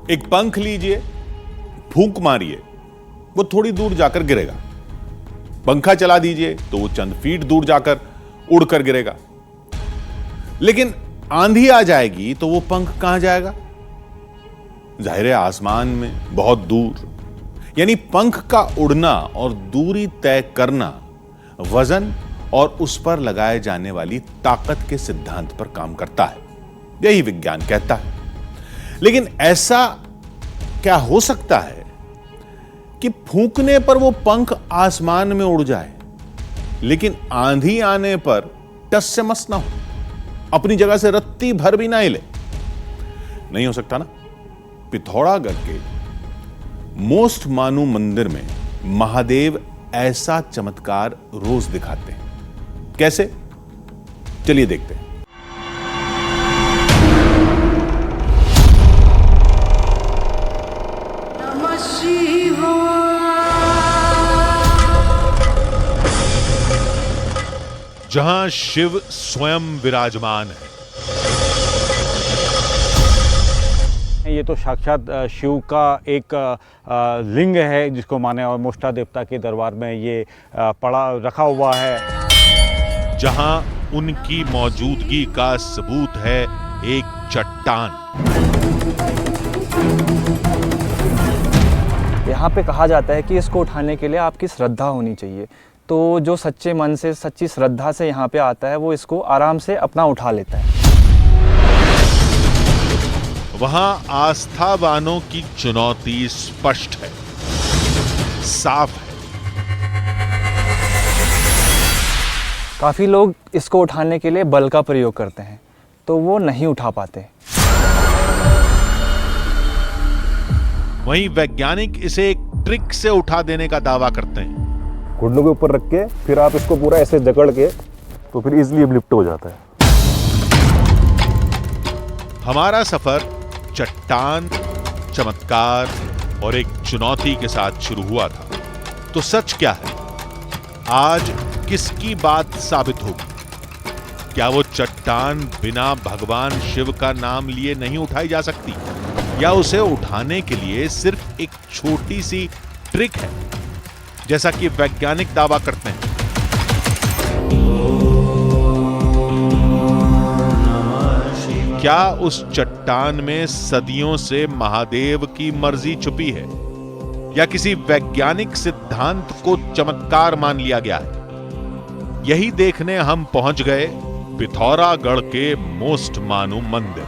एक पंख लीजिए, फूंक मारिए, वो थोड़ी दूर जाकर गिरेगा। पंखा चला दीजिए तो वो चंद फीट दूर जाकर उड़कर गिरेगा। लेकिन आंधी आ जाएगी तो वो पंख कहां जाएगा? जाहिर है आसमान में, बहुत दूर। यानी पंख का उड़ना और दूरी तय करना वजन और उस पर लगाए जाने वाली ताकत के सिद्धांत पर काम करता है, यही विज्ञान कहता है। लेकिन ऐसा क्या हो सकता है कि फूंकने पर वो पंख आसमान में उड़ जाए, लेकिन आंधी आने पर टस से मस ना हो, अपनी जगह से रत्ती भर भी ना हिले? नहीं हो सकता ना। पिथौरागढ़ के मोस्ट मानू मंदिर में महादेव ऐसा चमत्कार रोज दिखाते हैं। कैसे? चलिए देखते हैं। जहां शिव स्वयं विराजमान है। ये तो साक्षात शिव का एक लिंग है जिसको माने, और मोष्टा देवता के दरबार में ये पड़ा रखा हुआ है। जहां उनकी मौजूदगी का सबूत है एक चट्टान। यहाँ पे कहा जाता है कि इसको उठाने के लिए आपकी श्रद्धा होनी चाहिए। तो जो सच्चे मन से, सच्ची श्रद्धा से यहाँ पे आता है, वो इसको आराम से अपना उठा लेता है। वहां आस्थावानों की चुनौती स्पष्ट है, साफ है। काफ़ी लोग इसको उठाने के लिए बल का प्रयोग करते हैं, तो वो नहीं उठा पाते। वहीं वैज्ञानिक इसे एक ट्रिक से उठा देने का दावा करते हैं। घुटनों के ऊपर रख के फिर आप इसको पूरा ऐसे जकड़ के, तो फिर इजीली लिफ्ट हो जाता है। हमारा सफर चट्टान, चमत्कार और एक चुनौती के साथ शुरू हुआ था। तो सच क्या है? आज किसकी बात साबित होगी? क्या वो चट्टान बिना भगवान शिव का नाम लिए नहीं उठाई जा सकती, या उसे उठाने के लिए सिर्फ एक छोटी सी ट्रिक है, जैसा कि वैज्ञानिक दावा करते हैं? क्या उस चट्टान में सदियों से महादेव की मर्जी छुपी है, या किसी वैज्ञानिक सिद्धांत को चमत्कार मान लिया गया है? यही देखने हम पहुंच गए पिथौरागढ़ के मोस्ट मानू मंदिर।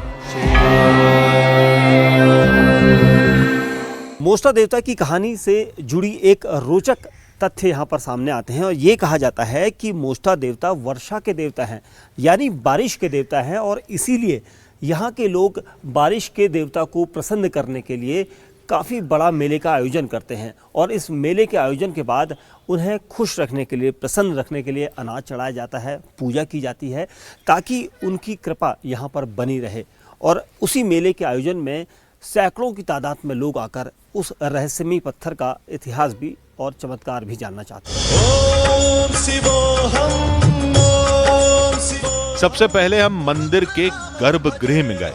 मोष्टा देवता की कहानी से जुड़ी एक रोचक तथ्य यहाँ पर सामने आते हैं, और ये कहा जाता है कि मोष्टा देवता वर्षा के देवता हैं, यानी बारिश के देवता हैं, और इसीलिए यहाँ के लोग बारिश के देवता को प्रसन्न करने के लिए काफ़ी बड़ा मेले का आयोजन करते हैं। और इस मेले के आयोजन के बाद उन्हें खुश रखने के लिए, प्रसन्न रखने के लिए अनाज चढ़ाया जाता है, पूजा की जाती है, ताकि उनकी कृपा यहाँ पर बनी रहे। और उसी मेले के आयोजन में सैकड़ों की तादाद में लोग आकर उस रहस्यमयी पत्थर का इतिहास भी और चमत्कार भी जानना चाहते हैं। सबसे पहले हम मंदिर के गर्भगृह में गए।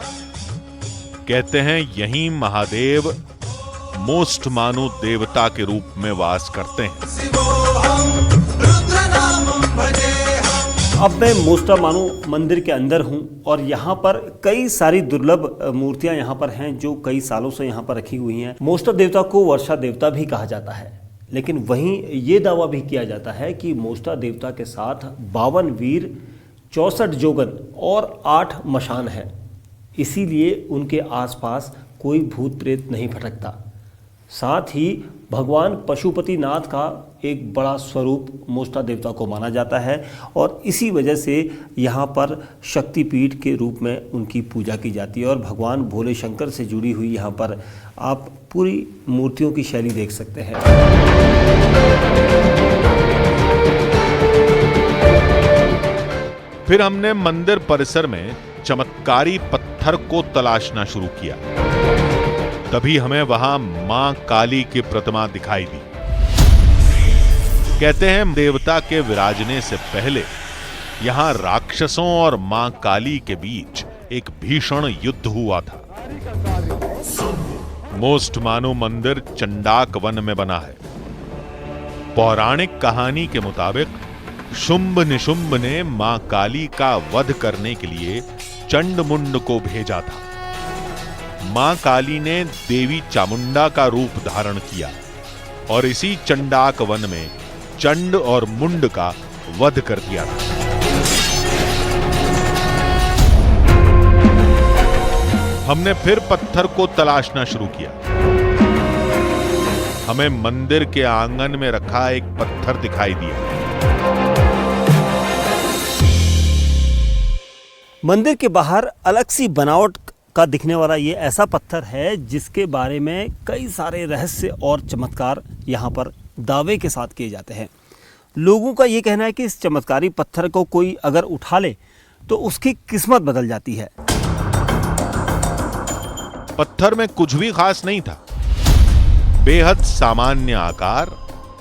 कहते हैं यहीं महादेव मोस्ट मानू देवता के रूप में वास करते हैं। अब मैं मोष्टा मानू मंदिर के अंदर हूं, और यहाँ पर कई सारी दुर्लभ मूर्तियां यहाँ पर हैं जो कई सालों से यहाँ पर रखी हुई हैं। मोष्टा देवता को वर्षा देवता भी कहा जाता है, लेकिन वहीं ये दावा भी किया जाता है कि मोष्टा देवता के साथ 52 वीर, 64 जोगन और 8 मशान है। इसीलिए उनके आसपास कोई भूत प्रेत नहीं भटकता। साथ ही भगवान पशुपतिनाथ का एक बड़ा स्वरूप मोष्टा देवता को माना जाता है, और इसी वजह से यहाँ पर शक्तिपीठ के रूप में उनकी पूजा की जाती है। और भगवान भोले शंकर से जुड़ी हुई यहाँ पर आप पूरी मूर्तियों की शैली देख सकते हैं। फिर हमने मंदिर परिसर में चमत्कारी पत्थर को तलाशना शुरू किया। तभी हमें वहां मां काली की प्रतिमा दिखाई दी। कहते हैं देवता के विराजने से पहले यहां राक्षसों और मां काली के बीच एक भीषण युद्ध हुआ था। मोस्ट मानो मंदिर चंडाक वन में बना है। पौराणिक कहानी के मुताबिक शुंभ निशुंभ ने मां काली का वध करने के लिए चंडमुंड को भेजा था। मां काली ने देवी चामुंडा का रूप धारण किया और इसी चंडाक वन में चंड और मुंड का वध कर दिया था। हमने फिर पत्थर को तलाशना शुरू किया। हमें मंदिर के आंगन में रखा एक पत्थर दिखाई दिया। मंदिर के बाहर अलग सी बनावट का दिखने वाला ये ऐसा पत्थर है जिसके बारे में कई सारे रहस्य और चमत्कार यहाँ पर दावे के साथ किए जाते हैं। लोगों का ये कहना है कि इस चमत्कारी पत्थर को कोई अगर उठा ले तो उसकी किस्मत बदल जाती है। पत्थर में कुछ भी खास नहीं था। बेहद सामान्य आकार,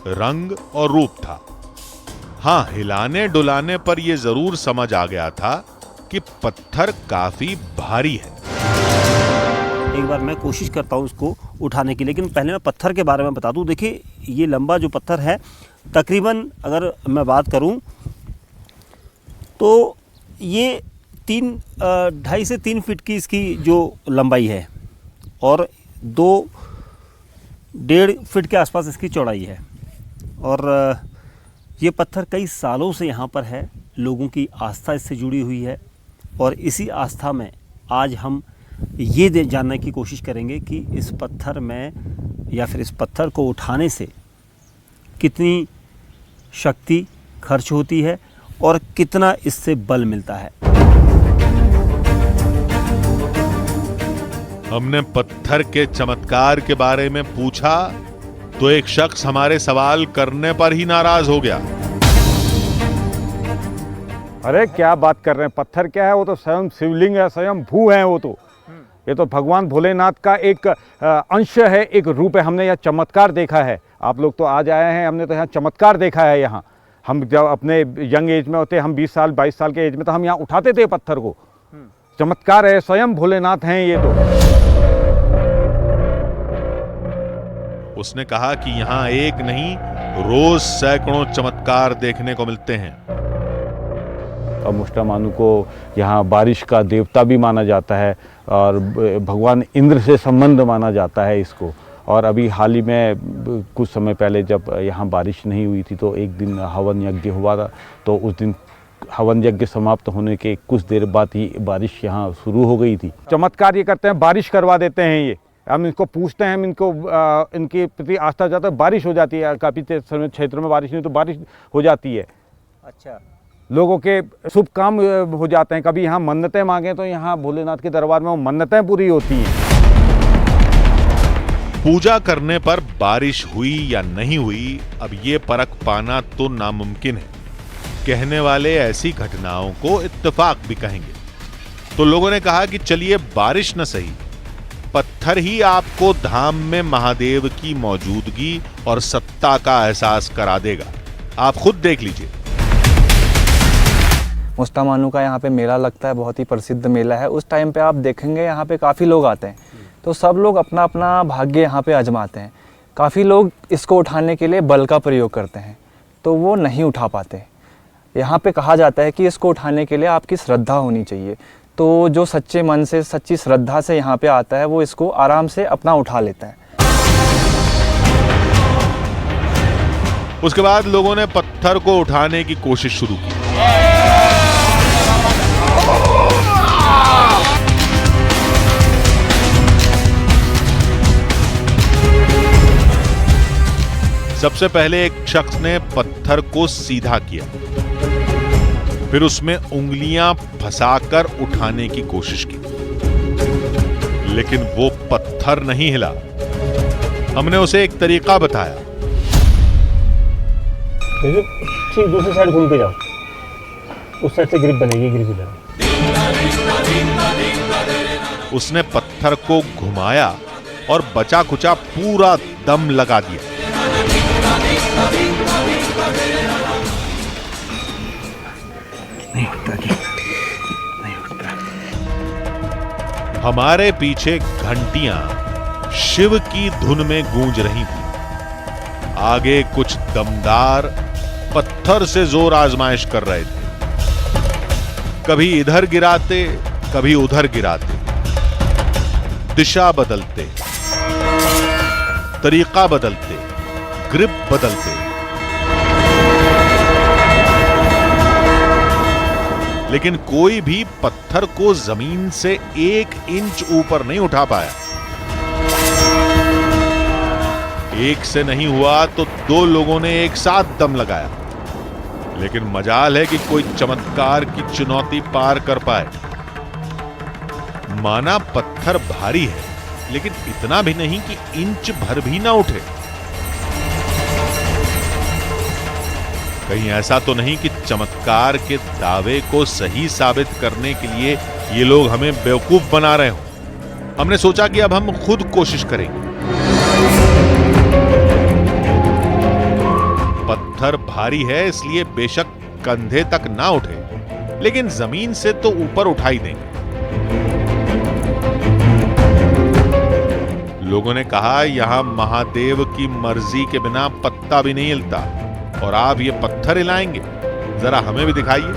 रंग और रूप था। हां, हिलाने डुलाने पर यह जरूर समझ आ गया था कि पत्थर काफी भारी है। एक बार मैं कोशिश करता हूं इसको उठाने की, लेकिन पहले मैं पत्थर के बारे में बता दूं। देखिए, ये लंबा जो पत्थर है, तकरीबन अगर मैं बात करूं तो ये 2.5 से 3 फीट की इसकी जो लंबाई है और 2.5 फीट के आसपास इसकी चौड़ाई है। और ये पत्थर कई सालों से यहाँ पर है। लोगों की आस्था इससे जुड़ी हुई है और इसी आस्था में आज हम ये जानने की कोशिश करेंगे कि इस पत्थर में या फिर इस पत्थर को उठाने से कितनी शक्ति खर्च होती है और कितना इससे बल मिलता है। हमने पत्थर के चमत्कार के बारे में पूछा तो एक शख्स हमारे सवाल करने पर ही नाराज हो गया। अरे क्या बात कर रहे हैं, पत्थर क्या है, वो तो स्वयं शिवलिंग है, स्वयं भू है वो तो। ये तो भगवान भोलेनाथ का एक अंश है, एक रूप है। हमने यह चमत्कार देखा है। आप लोग तो आज आए हैं, हमने तो यहाँ चमत्कार देखा है। यहाँ हम जब अपने यंग एज में होते, हम 20 साल 22 साल के एज में, तो हम यहाँ उठाते थे पत्थर को। चमत्कार है, स्वयं भोलेनाथ हैं ये तो। उसने कहा कि यहाँ एक नहीं, रोज सैकड़ों चमत्कार देखने को मिलते हैं। और मोस्टामानू को यहाँ बारिश का देवता भी माना जाता है और भगवान इंद्र से संबंध माना जाता है इसको। और अभी हाल ही में कुछ समय पहले जब यहाँ बारिश नहीं हुई थी तो एक दिन हवन यज्ञ हुआ था। तो उस दिन हवन यज्ञ समाप्त होने के कुछ देर बाद ही बारिश यहाँ शुरू हो गई थी। चमत्कार ये करते हैं, बारिश करवा देते हैं। ये हम इनको पूछते हैं, हम इनको इनके प्रति आस्था जाता है, बारिश हो जाती है। काफ़ी क्षेत्रों में बारिश नहीं तो बारिश हो जाती है। अच्छा, लोगों के शुभ काम हो जाते हैं। कभी यहाँ मन्नतें मांगे तो यहाँ भोलेनाथ के दरबार में वो मन्नतें पूरी होती हैं। पूजा करने पर बारिश हुई या नहीं हुई, अब ये परख पाना तो नामुमकिन है। कहने वाले ऐसी घटनाओं को इत्तेफाक भी कहेंगे। तो लोगों ने कहा कि चलिए बारिश न सही, पत्थर ही आपको धाम में महादेव की मौजूदगी और सत्ता का एहसास करा देगा। आप खुद देख लीजिए। मोस्टामानू का यहाँ पे मेला लगता है, बहुत ही प्रसिद्ध मेला है। उस टाइम पे आप देखेंगे यहाँ पे काफ़ी लोग आते हैं, तो सब लोग अपना अपना भाग्य यहाँ पे आजमाते हैं। काफ़ी लोग इसको उठाने के लिए बल का प्रयोग करते हैं, तो वो नहीं उठा पाते। यहाँ पे कहा जाता है कि इसको उठाने के लिए आपकी श्रद्धा होनी चाहिए। तो जो सच्चे मन से, सच्ची श्रद्धा से यहाँ पे आता है, वो इसको आराम से अपना उठा लेता है। उसके बाद लोगों ने पत्थर को उठाने की कोशिश शुरू की। सबसे पहले एक शख्स ने पत्थर को सीधा किया, फिर उसमें उंगलियां फंसाकर उठाने की कोशिश की, लेकिन वो पत्थर नहीं हिला। हमने उसे एक तरीका बताया। ठीक दूसरी साइड घूम के जाओ, उस साइड से ग्रिप बनेगी, ग्रिप इधर। उसने पत्थर को घुमाया और बचा कुचा पूरा दम लगा दिया। नहीं उठता कि नहीं उठता। हमारे पीछे घंटियां शिव की धुन में गूंज रही थी। आगे कुछ दमदार पत्थर से जोर आजमाइश कर रहे थे। कभी इधर गिराते, कभी उधर गिराते, दिशा बदलते, तरीका बदलते, ग्रिप बदलते। लेकिन कोई भी पत्थर को जमीन से 1 इंच ऊपर नहीं उठा पाया। एक से नहीं हुआ तो 2 लोगों ने एक साथ दम लगाया। लेकिन मजाल है कि कोई चमत्कार की चुनौती पार कर पाए। माना पत्थर भारी है, लेकिन इतना भी नहीं कि इंच भर भी ना उठे। कहीं ऐसा तो नहीं कि चमत्कार के दावे को सही साबित करने के लिए ये लोग हमें बेवकूफ बना रहे हो। हमने सोचा कि अब हम खुद कोशिश करेंगे। पत्थर भारी है, इसलिए बेशक कंधे तक ना उठे, लेकिन जमीन से तो ऊपर उठाई देंगे। लोगों ने कहा यहां महादेव की मर्जी के बिना पत्ता भी नहीं हिलता, और आप ये पत्थर हिलाएंगे? जरा हमें भी दिखाइए।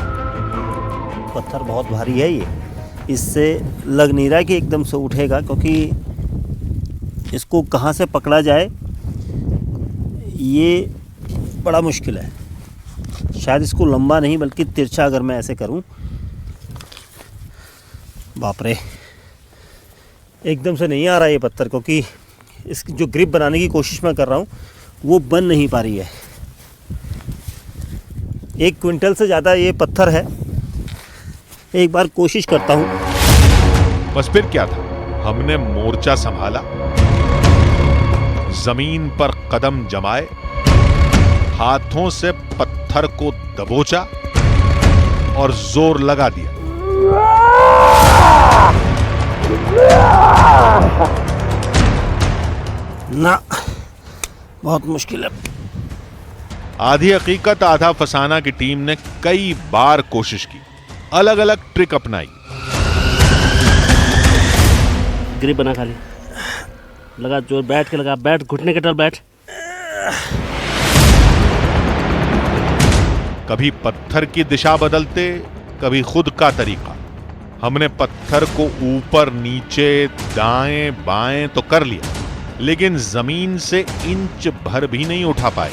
पत्थर बहुत भारी है ये, इससे लग नहीं रहा कि एकदम से उठेगा, क्योंकि इसको कहाँ से पकड़ा जाए ये बड़ा मुश्किल है। शायद इसको लंबा नहीं बल्कि तिरछा अगर मैं ऐसे करूं, बाप रे, एकदम से नहीं आ रहा ये पत्थर, क्योंकि इसकी जो ग्रिप बनाने की कोशिश मैं कर रहा हूं वो बन नहीं पा रही है। 1 क्विंटल से ज़्यादा ये पत्थर है। एक बार कोशिश करता हूं। बस फिर क्या था, हमने मोर्चा संभाला, जमीन पर कदम जमाए, हाथों से पत्थर को दबोचा और जोर लगा दिया। ना, बहुत मुश्किल है। आधी हकीकत आधा फसाना की टीम ने कई बार कोशिश की, अलग अलग ट्रिक अपनाई। ग्रिप बना, खाली लगा जोर, बैठ के लगा, बैठ, घुटने के तल बैठ। कभी पत्थर की दिशा बदलते, कभी खुद का तरीका। हमने पत्थर को ऊपर नीचे, दाएं बाएं तो कर लिया, लेकिन जमीन से इंच भर भी नहीं उठा पाए।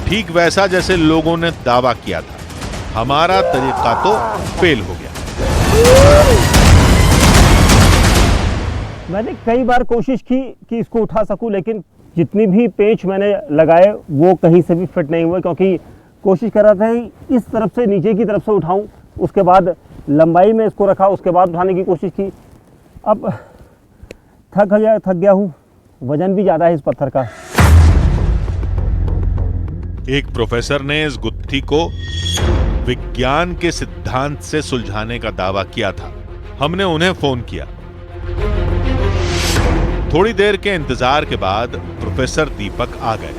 ठीक वैसा जैसे लोगों ने दावा किया था। हमारा तरीका तो फेल हो गया। मैंने कई बार कोशिश की कि इसको उठा सकूं, लेकिन जितनी भी पेंच मैंने लगाए वो कहीं से भी फिट नहीं हुए, क्योंकि कोशिश कर रहा था इस तरफ से नीचे की तरफ से उठाऊं, उसके बाद लंबाई में इसको रखा, उसके बाद उठाने की कोशिश की। अब थक गया हूं, वजन भी ज़्यादा है इस पत्थर का। एक प्रोफेसर ने इस गुत्थी को विज्ञान के सिद्धांत से सुलझाने का दावा किया था। हमने उन्हें फोन किया। थोड़ी देर के इंतजार के बाद प्रोफेसर दीपक आ गए।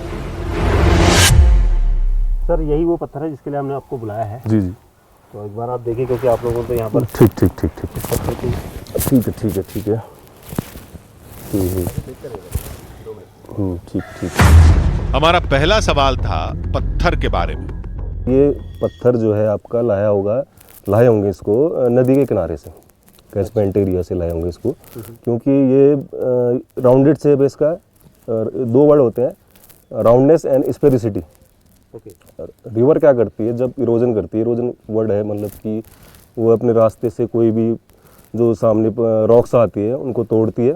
सर, यही वो पत्थर है जिसके लिए हमने आपको बुलाया है। जी जी, तो एक बार आप देखिए, क्योंकि आप लोगों को तो यहाँ पर ठीक ठीक ठीक ठीक पत्थर की ठीक है ठीक है ठीक है ठीक ठीक। हमारा पहला सवाल था पत्थर के बारे में। ये पत्थर जो है आपका लाए होंगे इसको नदी के किनारे से, कैचमेंट एरिया से लाए होंगे इसको, क्योंकि ये राउंडेड शेप है इसका। 2 वर्ड होते हैं, राउंडनेस एंड स्पेरिसिटी। रिवर क्या करती है जब इरोजन करती है, इरोजन वर्ड है मतलब कि वो अपने रास्ते से कोई भी जो सामने रॉक्स आती है उनको तोड़ती है,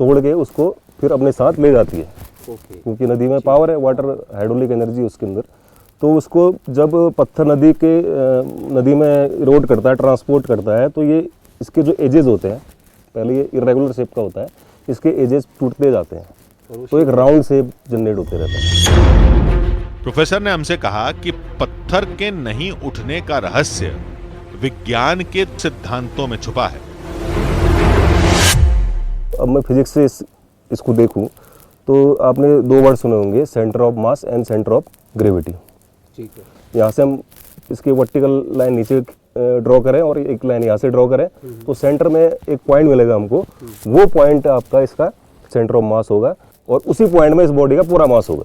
तोड़ के उसको फिर अपने साथ ले जाती है। क्योंकि नदी में पावर है, वाटर हाइड्रोलिक एनर्जी उसके अंदर, तो उसको जब पत्थर नदी में इरोड करता है, ट्रांसपोर्ट करता है, तो ये इसके जो एजेस होते हैं, पहले ये इरेगुलर शेप का होता है, इसके एजेस टूटते जाते हैं, तो एक राउंड शेप जनरेट होते रहता है। प्रोफेसर ने हमसे कहा कि पत्थर के नहीं उठने का रहस्य विज्ञान के सिद्धांतों में छुपा है। अब मैं फिजिक्स से इसको देखूं तो आपने 2 वर्ड सुने होंगे, centre of mass and centre of gravity. ठीक है। यहाँ से हम इसकी वर्टिकल लाइन नीचे ड्रॉ करें और एक लाइन यहाँ से ड्रॉ करें तो सेंटर में एक पॉइंट मिलेगा हमको, वो पॉइंट आपका इसका सेंटर ऑफ मास होगा और उसी पॉइंट में इस बॉडी का पूरा मास होगा।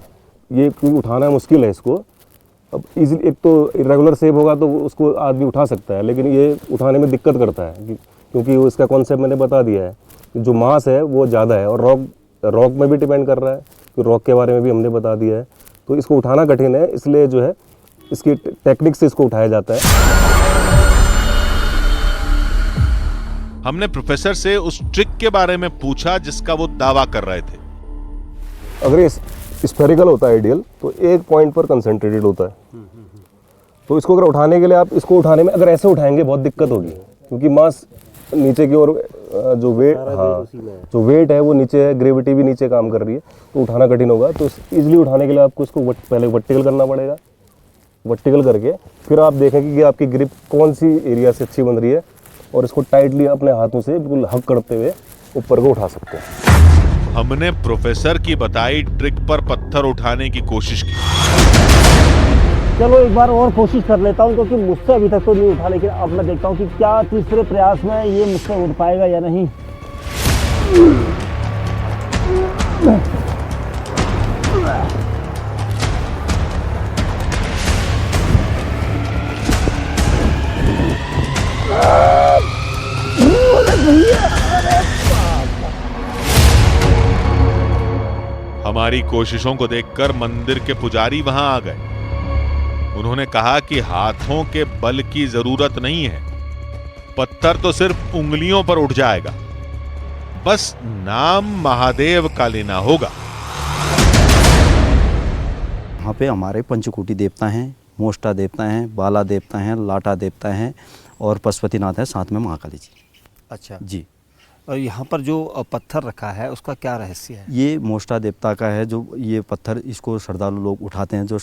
ये क्योंकि उठाना मुश्किल है इसको, अब इजीली एक तो इरेगुलर शेप होगा तो उसको आदमी उठा सकता है, लेकिन ये उठाने में दिक्कत करता है क्योंकि वो इसका कॉन्सेप्ट मैंने बता दिया है, जो मास है वो ज़्यादा है और रॉक में भी डिपेंड कर रहा है, तो रॉक के बारे में भी हमने बता दिया है। तो इसको उठाना कठिन है, इसलिए जो है इसकी टेक्निक से इसको उठाया जाता है। हमने प्रोफेसर से उस ट्रिक के बारे में पूछा जिसका वो दावा कर रहे थे। अगर ये स्फेरिकल होता है आइडियल तो एक पॉइंट पर कंसंट्रेटेड होता है, तो इसको अगर उठाने के लिए आप इसको उठाने में अगर ऐसे उठाएंगे बहुत दिक्कत होगी, क्योंकि मास नीचे की ओर जो वेट है वो नीचे है, ग्रेविटी भी नीचे काम कर रही है, तो उठाना कठिन होगा। तो इजीली उठाने के लिए आपको इसको पहले वर्टिकल करना पड़ेगा। वर्टिकल करके फिर आप देखेंगे कि आपकी ग्रिप कौन सी एरिया से अच्छी बन रही है और इसको टाइटली अपने हाथों से बिल्कुल हक करते हुए ऊपर को उठा सकते हैं। हमने प्रोफेसर की बताई ट्रिक पर पत्थर उठाने की कोशिश की। चलो एक बार और कोशिश कर लेता हूँ, क्योंकि मुझसे अभी तक तो नहीं उठा, लेकिन अब मैं देखता हूँ कि क्या तीसरे प्रयास में ये मुझसे उठ पाएगा या नहीं। हमारी कोशिशों को देखकर मंदिर के पुजारी वहां आ गए। उन्होंने कहा कि हाथों के बल की जरूरत नहीं है, पत्थर तो सिर्फ उंगलियों पर उठ जाएगा, बस नाम महादेव का लेना होगा। यहाँ पे हमारे पंचकोटि देवता हैं, मोष्टा देवता हैं, बाला देवता हैं, लाटा देवता हैं और पशुपतिनाथ है, साथ में महाकाली जी। अच्छा जी। और यहाँ पर जो पत्थर रखा है उसका क्या रहस्य है? ये मोष्टा देवता का है, जो ये पत्थर इसको श्रद्धालु लोग उठाते हैं, जो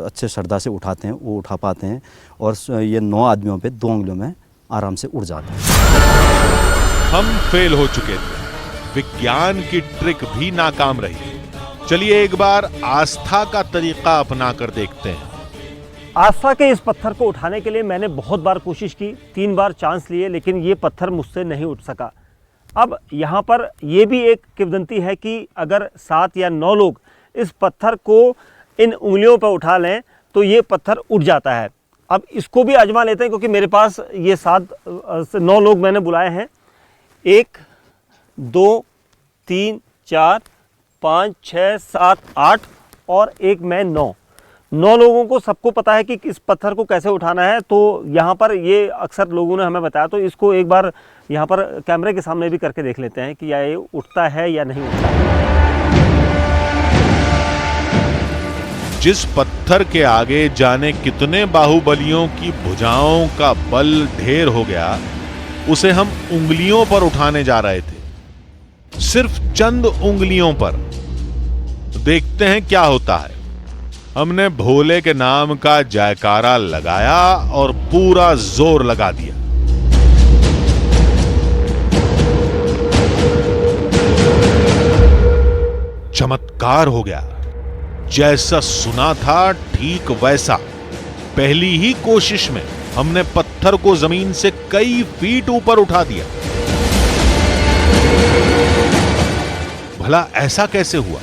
अच्छे श्रद्धा से उठाते हैं वो उठा पाते हैं, और ये 9 आदमियों पे 2 उंगलियों में आराम से उठ जाते हैं। हम फेल हो चुके थे, विज्ञान की ट्रिक भी नाकाम रही। चलिए एक बार आस्था का तरीका अपना कर देखते हैं। आस्था के इस पत्थर को उठाने के लिए मैंने बहुत बार कोशिश की, 3 बार चांस लिए, लेकिन ये पत्थर मुझसे नहीं उठ सका। अब यहाँ पर ये भी एक किंवदंती है कि अगर 7 या 9 लोग इस पत्थर को इन उंगलियों पर उठा लें तो ये पत्थर उठ जाता है। अब इसको भी आजमा लेते हैं, क्योंकि मेरे पास ये 7 से 9 लोग मैंने बुलाए हैं। 1 2 3 4 5 6 7 8 और एक मैं 9 लोगों को सबको पता है कि इस पत्थर को कैसे उठाना है। तो यहाँ पर ये अक्सर लोगों ने हमें बताया, तो इसको एक बार यहाँ पर कैमरे के सामने भी करके देख लेते हैं कि या ये उठता है या नहीं उठता है। जिस पत्थर के आगे जाने कितने बाहुबलियों की भुजाओं का बल ढेर हो गया, उसे हम उंगलियों पर उठाने जा रहे थे, सिर्फ चंद उंगलियों पर। देखते हैं क्या होता है। हमने भोले के नाम का जयकारा लगाया और पूरा जोर लगा दिया। चमत्कार हो गया, जैसा सुना था ठीक वैसा। पहली ही कोशिश में हमने पत्थर को जमीन से कई फीट ऊपर उठा दिया। भला ऐसा कैसे हुआ?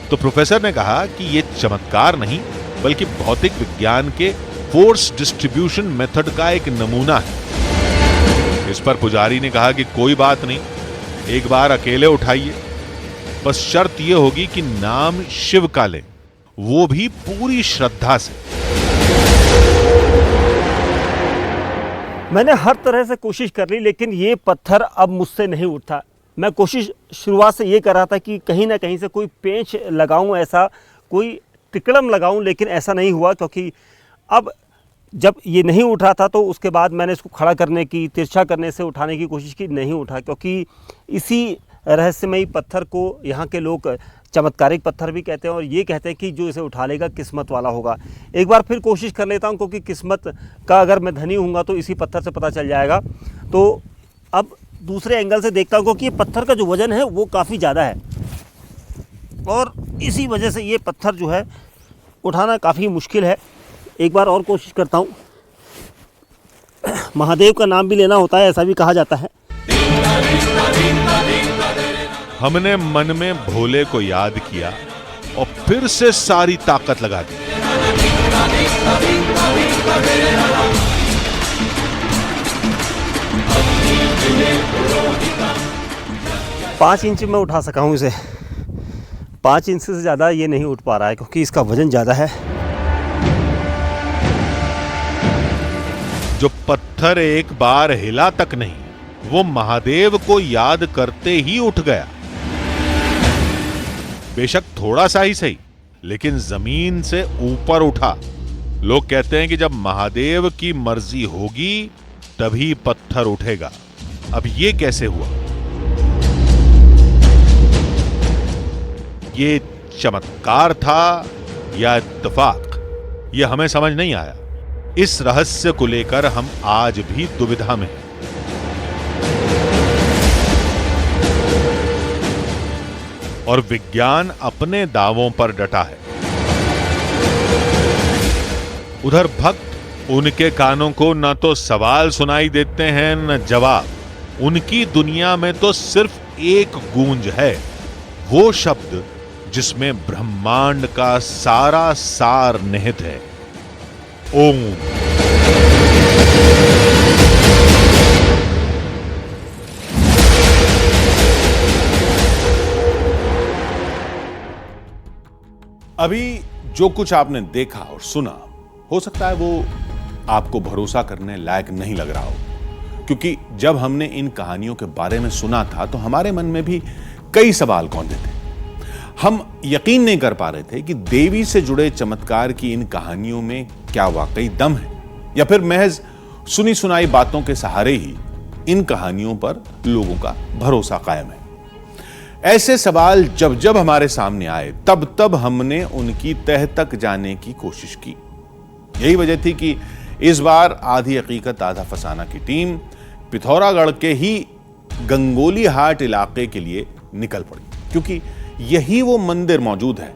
तो प्रोफेसर ने कहा कि यह चमत्कार नहीं, बल्कि भौतिक विज्ञान के फोर्स डिस्ट्रीब्यूशन मेथड का एक नमूना है। इस पर पुजारी ने कहा कि कोई बात नहीं, एक बार अकेले उठाइए, बस शर्त यह होगी कि नाम शिव का लें, वो भी पूरी श्रद्धा से। मैंने हर तरह से कोशिश कर ली, लेकिन ये पत्थर अब मुझसे नहीं उठता। मैं कोशिश शुरुआत से ये कर रहा था कि कहीं ना कहीं से कोई पेंच लगाऊं, ऐसा कोई टिकड़म लगाऊं, लेकिन ऐसा नहीं हुआ। क्योंकि अब जब ये नहीं उठ रहा था तो उसके बाद मैंने इसको खड़ा करने की, तिरछा करने से उठाने की कोशिश की, नहीं उठा। क्योंकि इसी रहस्यमयी पत्थर को यहाँ के लोग चमत्कारिक पत्थर भी कहते हैं, और ये कहते हैं कि जो इसे उठा लेगा किस्मत वाला होगा। एक बार फिर कोशिश कर लेता हूँ, क्योंकि किस्मत का अगर मैं धनी हूँगा तो इसी पत्थर से पता चल जाएगा। तो अब दूसरे एंगल से देखता हूँ, क्योंकि ये पत्थर का जो वज़न है वो काफ़ी ज़्यादा है, और इसी वजह से ये पत्थर जो है उठाना काफ़ी मुश्किल है। एक बार और कोशिश करता हूँ महादेव का नाम भी लेना होता है, ऐसा भी कहा जाता है। हमने मन में भोले को याद किया और फिर से सारी ताकत लगा दी। 5 इंच में उठा सका हूँ इसे। 5 इंच से ज़्यादा ये नहीं उठ पा रहा है क्योंकि इसका वजन ज़्यादा है। जो पत्थर एक बार हिला तक नहीं, वो महादेव को याद करते ही उठ गया। बेशक थोड़ा सा ही सही, लेकिन जमीन से ऊपर उठा। लोग कहते हैं कि जब महादेव की मर्जी होगी तभी पत्थर उठेगा। अब ये कैसे हुआ? ये चमत्कार था या इत्तेफाक, ये हमें समझ नहीं आया। इस रहस्य को लेकर हम आज भी दुविधा में हैं। और विज्ञान अपने दावों पर डटा है। उधर भक्त, उनके कानों को न तो सवाल सुनाई देते हैं न जवाब। उनकी दुनिया में तो सिर्फ एक गूंज है, वो शब्द जिसमें ब्रह्मांड का सारा सार निहित है, ओम। अभी जो कुछ आपने देखा और सुना, हो सकता है वो आपको भरोसा करने लायक नहीं लग रहा हो, क्योंकि जब हमने इन कहानियों के बारे में सुना था तो हमारे मन में भी कई सवाल कौंधे थे। हम यकीन नहीं कर पा रहे थे कि देवी से जुड़े चमत्कार की इन कहानियों में क्या वाकई दम है, या फिर महज सुनी सुनाई बातों के सहारे ही इन कहानियों पर लोगों का भरोसा कायम है। ऐसे सवाल जब जब हमारे सामने आए, तब तब हमने उनकी तह तक जाने की कोशिश की। यही वजह थी कि इस बार आधी हकीकत आधा फसाना की टीम पिथौरागढ़ के ही गंगोली हाट इलाके के लिए निकल पड़ी, क्योंकि यही वो मंदिर मौजूद है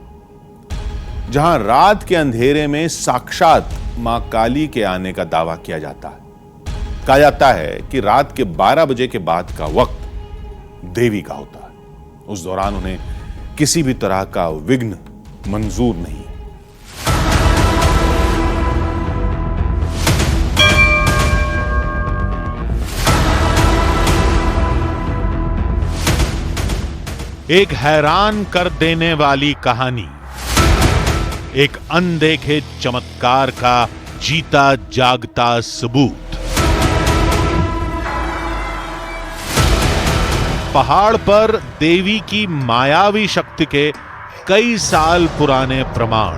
जहां रात के अंधेरे में साक्षात मां काली के आने का दावा किया जाता है। कहा जाता है कि रात के 12 बजे के बाद का वक्त देवी का होता है। उस दौरान उन्हें किसी भी तरह का विघ्न मंजूर नहीं है। एक हैरान कर देने वाली कहानी, एक अनदेखे चमत्कार का जीता जागता सबूत। पहाड़ पर देवी की मायावी शक्ति के कई साल पुराने प्रमाण।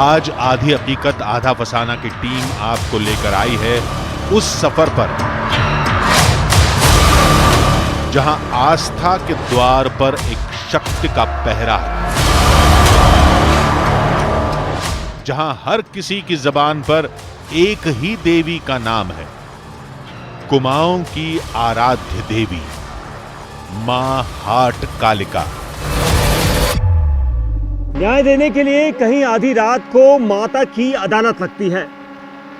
आज आधी हकीकत आधा फसाना की टीम आपको लेकर आई है उस सफर पर जहां आस्था के द्वार पर एक शक्ति का पहरा है, जहां हर किसी की जबान पर एक ही देवी का नाम है, कुमाऊं की आराध्य देवी मां हाट कालिका। न्याय देने के लिए कहीं आधी रात को माता की अदालत लगती है,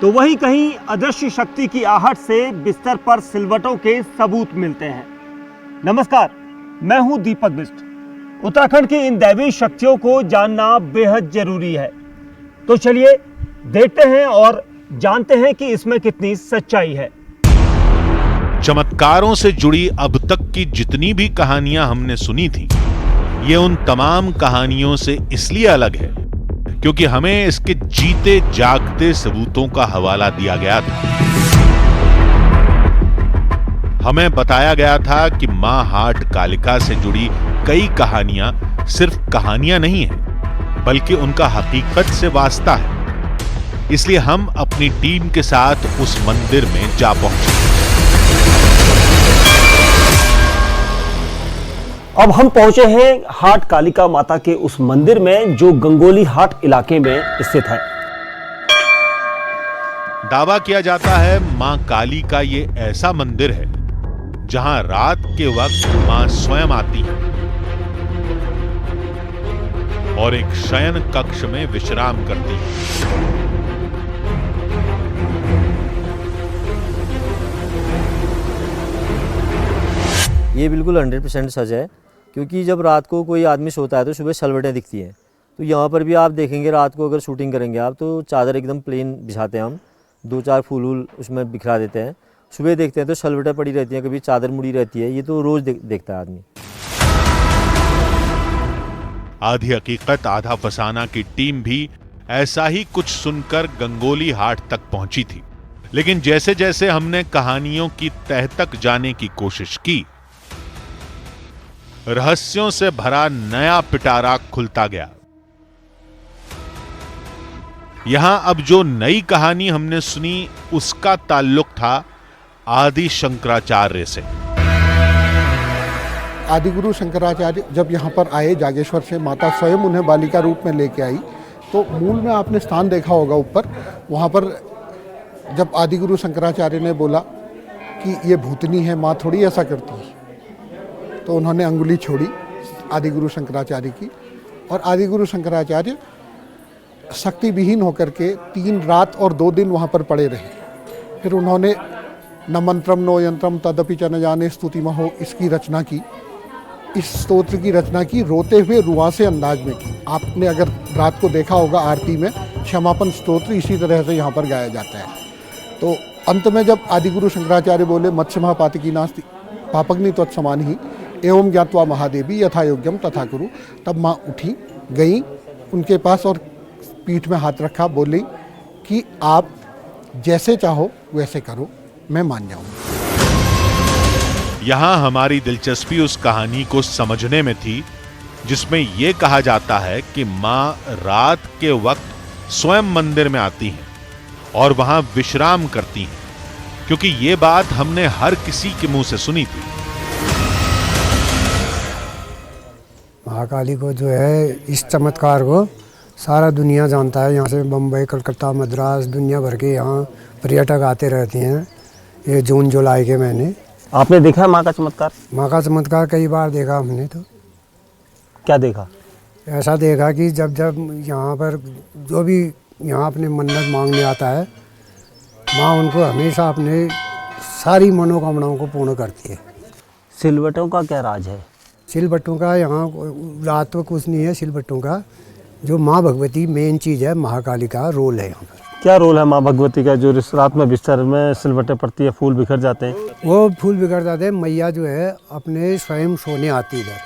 तो वहीं कहीं अदृश्य शक्ति की आहट से बिस्तर पर सिलवटों के सबूत मिलते हैं। नमस्कार, मैं हूं दीपक बिष्ट। उत्तराखंड की इन दैवी शक्तियों को जानना बेहद जरूरी है, तो चलिए देखते हैं और जानते हैं कि इसमें कितनी सच्चाई है। चमत्कारों से जुड़ी अब तक की जितनी भी कहानियां हमने सुनी थी, ये उन तमाम कहानियों से इसलिए अलग है क्योंकि हमें इसके जीते जागते सबूतों का हवाला दिया गया था। हमें बताया गया था कि मां हाट कालिका से जुड़ी कई कहानियां सिर्फ कहानियां नहीं हैं, बल्कि उनका हकीकत से वास्ता है। इसलिए हम अपनी टीम के साथ उस मंदिर में जा पहुंचे। अब हम पहुंचे हैं हाट कालिका माता के उस मंदिर में जो गंगोली हाट इलाके में स्थित है। दावा किया जाता है मां काली का ये ऐसा मंदिर है जहां रात के वक्त मां स्वयं आती है। और एक शयन कक्ष में विश्राम करती है। ये बिल्कुल 100% सच है, क्योंकि जब रात को कोई आदमी सोता है तो सुबह सलवटें दिखती हैं। तो यहाँ पर भी आप देखेंगे रात को अगर शूटिंग करेंगे आप तो चादर एकदम प्लेन बिछाते हैं हम, 2-4 फूल वूल उसमें बिखरा देते हैं। सुबह देखते हैं तो सलवटें पड़ी रहती हैं, कभी चादर मुड़ी रहती है। ये तो रोज़ देखता है आदमी। आधी हकीकत आधा फसाना की टीम भी ऐसा ही कुछ सुनकर गंगोली हाट तक पहुंची थी, लेकिन जैसे जैसे हमने कहानियों की तह तक जाने की कोशिश की, रहस्यों से भरा नया पिटारा खुलता गया। यहां अब जो नई कहानी हमने सुनी उसका ताल्लुक था आदि शंकराचार्य से। आदिगुरु शंकराचार्य जब यहाँ पर आए जागेश्वर से, माता स्वयं उन्हें बालिका रूप में लेके आई। तो मूल में आपने स्थान देखा होगा ऊपर, वहाँ पर जब आदिगुरु शंकराचार्य ने बोला कि ये भूतनी है, माँ थोड़ी ऐसा करती है, तो उन्होंने अंगुली छोड़ी आदिगुरु शंकराचार्य की। और आदिगुरु शंकराचार्य शक्ति विहीन होकर के 3 रात और 2 दिन वहाँ पर पड़े रहे। फिर उन्होंने न मंत्रम नो यंत्रम तदपि च न जाने स्तुति महो इसकी रचना की। इस स्तोत्र की रचना की रोते हुए रुआंसे अंदाज में की। आपने अगर रात को देखा होगा आरती में, क्षमापन स्तोत्र इसी तरह से यहाँ पर गाया जाता है। तो अंत में जब आदिगुरु शंकराचार्य बोले मत्स्य महापातकी नास्ति पापग्नि तत्समान ही एवं ज्ञात्वा महादेवी यथा योग्यम तथा कुरु, तब माँ उठी गई उनके पास और पीठ में हाथ रखा, बोली कि आप जैसे चाहो वैसे करो, मैं मान जाऊंगा। यहां हमारी दिलचस्पी उस कहानी को समझने में थी जिसमें यह कहा जाता है कि मां रात के वक्त स्वयं मंदिर में आती हैं और वहां विश्राम करती हैं, क्योंकि यह बात हमने हर किसी के मुंह से सुनी थी। महाकाली को जो है, इस चमत्कार को सारा दुनिया जानता है। यहाँ से बम्बई, कलकत्ता, मद्रास, दुनिया भर के यहाँ पर्यटक आते रहते हैं। ये जून जुलाई के महीने। आपने देखा है माँ का चमत्कार? माँ का चमत्कार कई बार देखा हमने। तो क्या देखा? ऐसा देखा कि जब जब यहाँ पर जो भी यहाँ अपने मन्नत मांगने आता है, माँ उनको हमेशा अपने सारी मनोकामनाओं को पूर्ण करती है। सिलवटों का क्या राज है? सिलबट्टों का यहाँ रात तो कुछ नहीं है। सिलबट्टों का जो माँ भगवती मेन चीज़ है, महाकाली का रोल है यहाँ पर। क्या रोल है माँ भगवती का जो रात में बिस्तर में सिलवटें पड़ती है, फूल बिखर जाते हैं? वो फूल बिखर जाते हैं, मैया जो है अपने स्वयं सोने आती इधर।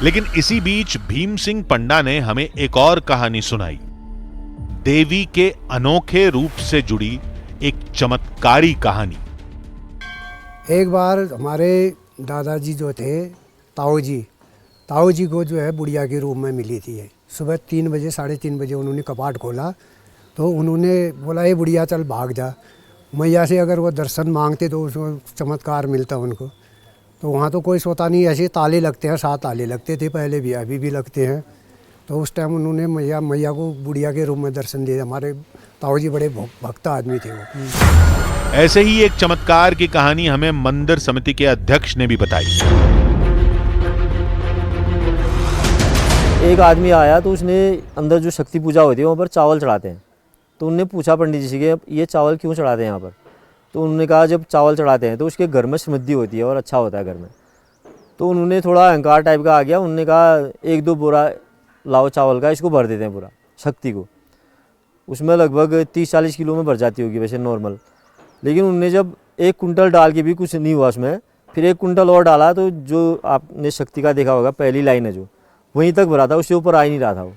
लेकिन इसी बीच भीम सिंह पंडा ने हमें एक और कहानी सुनाई, देवी के अनोखे रूप से जुड़ी एक चमत्कारी कहानी। एक बार हमारे दादाजी जो थे, ताऊ जी को जो है बुढ़िया के रूप में मिली थी। सुबह 3 बजे 3:30 बजे उन्होंने कपाट खोला तो उन्होंने बोला, ये बुढ़िया चल भाग जा। मैया से अगर वो दर्शन मांगते तो उसको चमत्कार मिलता उनको। तो वहाँ तो कोई सोता नहीं, ऐसे ताले लगते हैं, 7 ताले लगते थे पहले भी, अभी भी लगते हैं। तो उस टाइम उन्होंने मैया को बुढ़िया के रूप में दर्शन दिए। हमारे ताऊ जी बड़े भक्त आदमी थे वो। ऐसे ही एक चमत्कार की कहानी हमें मंदिर समिति के अध्यक्ष ने भी बताई। एक आदमी आया तो उसने अंदर जो शक्ति पूजा होती है वहाँ पर चावल चढ़ाते हैं। तो उनने पूछा पंडित जी से कि ये चावल क्यों चढ़ाते हैं यहाँ पर? तो उन्होंने कहा जब चावल चढ़ाते हैं तो उसके घर में समृद्धि होती है और अच्छा होता है घर में। तो उन्होंने थोड़ा अहंकार टाइप का आ गया, उन्होंने कहा 1-2 बोरा लाओ चावल का, इसको भर देते हैं पूरा शक्ति को। उसमें लगभग 30-40 किलो में भर जाती होगी वैसे नॉर्मल। लेकिन उनने जब 1 कुंटल डाल के भी कुछ नहीं हुआ उसमें, फिर 1 कुंटल और डाला तो जो आपने शक्ति का देखा होगा पहली लाइन है जो वहीं तक भरा था, उससे ऊपर आ ही नहीं रहा था वो।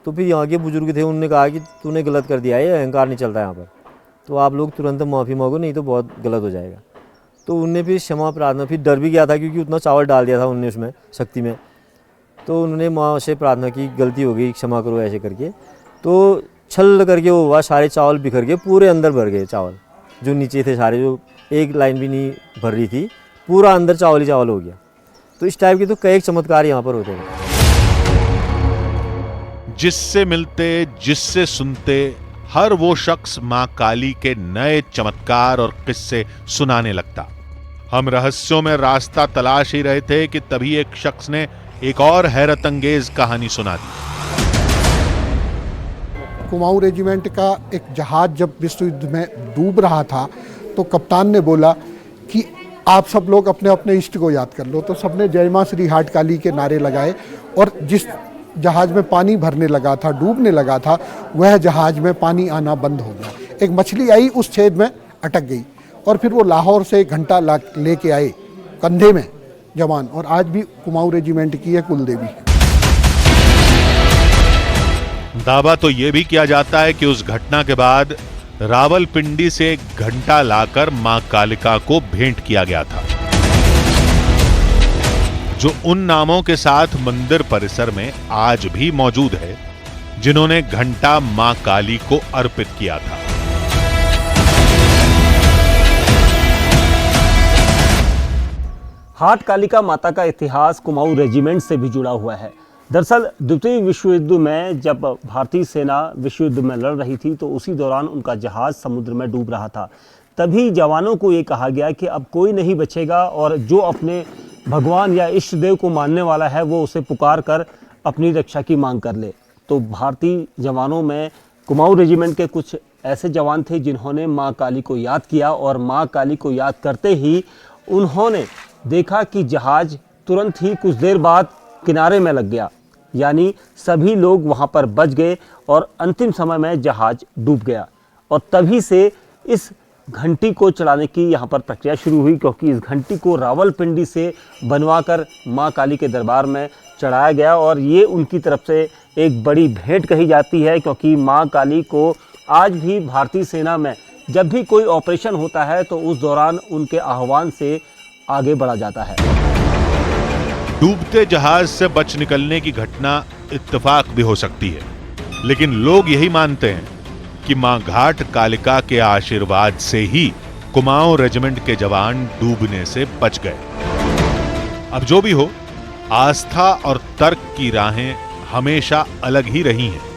तो फिर यहाँ के बुजुर्ग थे, उन्होंने कहा कि तूने गलत कर दिया है, अहंकार नहीं चलता यहाँ पर, तो आप लोग तुरंत माफ़ी मांगो नहीं तो बहुत गलत हो जाएगा। तो उनने फिर क्षमा प्रार्थना, फिर डर भी गया था क्योंकि उतना चावल डाल दिया था उनने उसमें शक्ति में। तो उन्होंने माँ से प्रार्थना की, गलती हो गई, क्षमा करो ऐसे करके। तो छल करके वो हुआ, सारे चावल बिखर गए, पूरे अंदर भर गए चावल जो नीचे थे सारे, जो एक लाइन भी नहीं भर रही थी, पूरा अंदर चावल ही चावल हो गया। तो इस टाइप के तो कई चमत्कार यहाँ पर होते हैं। जिससे मिलते, जिससे सुनते, हर वो शख्स मां काली के नए चमत्कार और किस्से सुनाने लगता। हम रहस्यों में रास्ता तलाश ही रहे थे कि तभी एक शख्स ने एक और हैरत अंगेज कहानी सुना दी। कुमाऊं रेजिमेंट का एक जहाज जब विश्व युद्ध में डूब रहा था तो कप्तान ने बोला कि आप सब लोग अपने अपने इष्ट को याद कर लो। तो सबने जय मां श्री हाट काली के नारे लगाए और जिस जहाज में पानी भरने लगा था, डूबने लगा था, वह जहाज में पानी आना बंद हो गया। एक मछली आई, उस छेद में अटक गई और फिर वो लाहौर से घंटा लेके आए कंधे में जवान, और आज भी कुमाऊं रेजिमेंट की है कुलदेवी। दावा तो यह भी किया जाता है कि उस घटना के बाद रावलपिंडी से घंटा लाकर मां कालिका को भेंट किया गया था, जो उन नामों के साथ मंदिर परिसर में आज भी मौजूद है जिन्होंने घंटा मां काली को अर्पित किया था। हाट कालिका माता का इतिहास कुमाऊं रेजिमेंट से भी जुड़ा हुआ है। दरअसल द्वितीय विश्व युद्ध में जब भारतीय सेना विश्व युद्ध में लड़ रही थी तो उसी दौरान उनका जहाज समुद्र में डूब रहा था। तभी जवानों को ये कहा गया कि अब कोई नहीं बचेगा और जो अपने भगवान या इष्ट देव को मानने वाला है वो उसे पुकार कर अपनी रक्षा की मांग कर ले। तो भारतीय जवानों में कुमाऊं रेजिमेंट के कुछ ऐसे जवान थे जिन्होंने माँ काली को याद किया और माँ काली को याद करते ही उन्होंने देखा कि जहाज तुरंत ही कुछ देर बाद किनारे में लग गया, यानी सभी लोग वहां पर बच गए और अंतिम समय में जहाज डूब गया। और तभी से इस घंटी को चढ़ाने की यहाँ पर प्रक्रिया शुरू हुई, क्योंकि इस घंटी को रावलपिंडी से बनवाकर माँ काली के दरबार में चढ़ाया गया और ये उनकी तरफ से एक बड़ी भेंट कही जाती है, क्योंकि माँ काली को आज भी भारतीय सेना में जब भी कोई ऑपरेशन होता है तो उस दौरान उनके आह्वान से आगे बढ़ा जाता है। डूबते जहाज से बच निकलने की घटना इत्तेफाक भी हो सकती है, लेकिन लोग यही मानते हैं कि मां घाट कालिका के आशीर्वाद से ही कुमाऊं रेजिमेंट के जवान डूबने से बच गए। अब जो भी हो, आस्था और तर्क की राहें हमेशा अलग ही रही हैं।